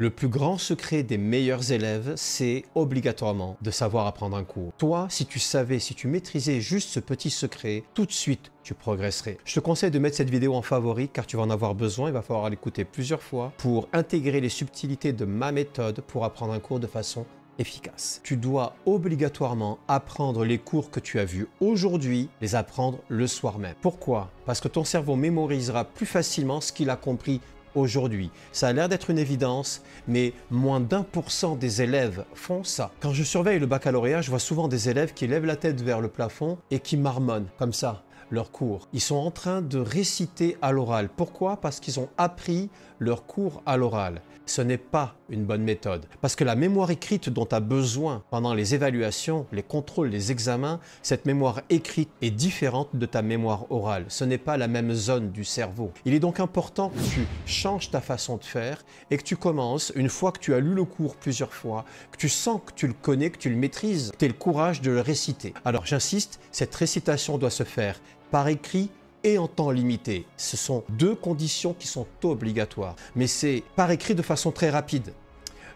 Le plus grand secret des meilleurs élèves, c'est obligatoirement de savoir apprendre un cours. Toi, si tu savais, si tu maîtrisais juste ce petit secret, tout de suite, tu progresserais. Je te conseille de mettre cette vidéo en favori car tu vas en avoir besoin. Il va falloir l'écouter plusieurs fois pour intégrer les subtilités de ma méthode pour apprendre un cours de façon efficace. Tu dois obligatoirement apprendre les cours que tu as vus aujourd'hui, les apprendre le soir même. Pourquoi? Parce que ton cerveau mémorisera plus facilement ce qu'il a compris aujourd'hui. Ça a l'air d'être une évidence, mais moins d'1% des élèves font ça. Quand je surveille le baccalauréat, je vois souvent des élèves qui lèvent la tête vers le plafond et qui marmonnent comme ça leur cours. Ils sont en train de réciter à l'oral. Pourquoi? Parce qu'ils ont appris leur cours à l'oral. Ce n'est pas une bonne méthode. Parce que la mémoire écrite dont tu as besoin pendant les évaluations, les contrôles, les examens, cette mémoire écrite est différente de ta mémoire orale. Ce n'est pas la même zone du cerveau. Il est donc important que tu changes ta façon de faire et que tu commences, une fois que tu as lu le cours plusieurs fois, que tu sens que tu le connais, que tu le maîtrises, que tu aies le courage de le réciter. Alors j'insiste, cette récitation doit se faire par écrit et en temps limité. Ce sont deux conditions qui sont obligatoires. Mais c'est par écrit de façon très rapide.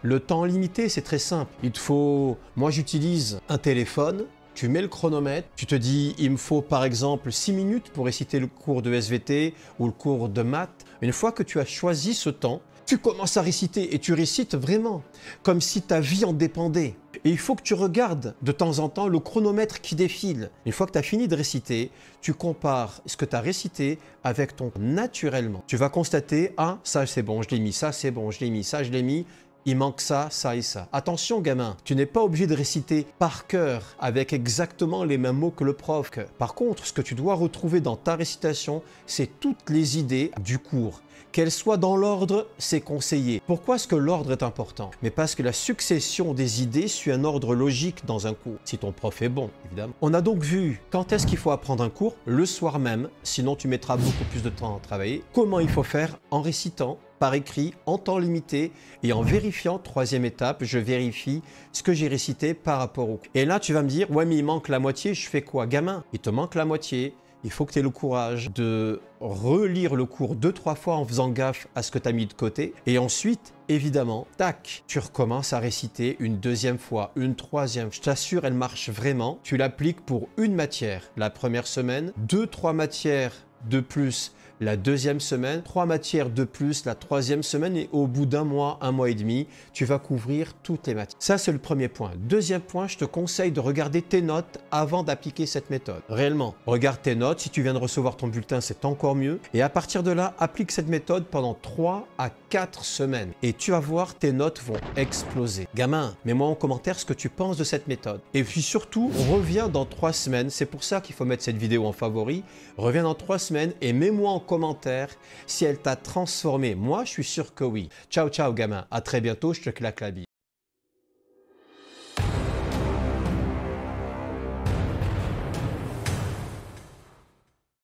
Le temps limité, c'est très simple. Il te faut... Moi, j'utilise un téléphone. Tu mets le chronomètre. Tu te dis, il me faut par exemple 6 minutes pour réciter le cours de SVT ou le cours de maths. Une fois que tu as choisi ce temps, tu commences à réciter et tu récites vraiment comme si ta vie en dépendait. Et il faut que tu regardes de temps en temps le chronomètre qui défile. Une fois que tu as fini de réciter, tu compares ce que tu as récité avec ton naturellement. Tu vas constater, ah, ça c'est bon, je l'ai mis, ça c'est bon, je l'ai mis, ça je l'ai mis. Il manque ça, ça et ça. Attention gamin, tu n'es pas obligé de réciter par cœur avec exactement les mêmes mots que le prof. Par contre, ce que tu dois retrouver dans ta récitation, c'est toutes les idées du cours. Qu'elles soient dans l'ordre, c'est conseillé. Pourquoi est-ce que l'ordre est important? Mais parce que la succession des idées suit un ordre logique dans un cours, si ton prof est bon, évidemment. On a donc vu quand est-ce qu'il faut apprendre un cours, le soir même, sinon tu mettras beaucoup plus de temps à travailler. Comment il faut faire? En récitant, par écrit, en temps limité et en vérifiant, troisième étape, je vérifie ce que j'ai récité par rapport au cours. Et là, tu vas me dire, ouais mais il manque la moitié, je fais quoi? Gamin, il te manque la moitié. Il faut que tu aies le courage de relire le cours 2-3 fois en faisant gaffe à ce que tu as mis de côté. Et ensuite, évidemment, tac, tu recommences à réciter une deuxième fois, une troisième. Je t'assure, elle marche vraiment. Tu l'appliques pour une matière la première semaine, 2-3 matières de plus la deuxième semaine, 3 matières de plus la troisième semaine et au bout d'un mois et demi, tu vas couvrir toutes les matières. Ça, c'est le premier point. Deuxième point, je te conseille de regarder tes notes avant d'appliquer cette méthode. Réellement, regarde tes notes. Si tu viens de recevoir ton bulletin, c'est encore mieux. Et à partir de là, applique cette méthode pendant 3 à 4 semaines. Et tu vas voir, tes notes vont exploser. Gamin, mets-moi en commentaire ce que tu penses de cette méthode. Et puis surtout, reviens dans 3 semaines. C'est pour ça qu'il faut mettre cette vidéo en favori. Reviens dans 3 semaines et mets-moi en commentaire si elle t'a transformé. Moi, je suis sûr que oui. Ciao, ciao, gamin. À très bientôt. Je te claque la bise.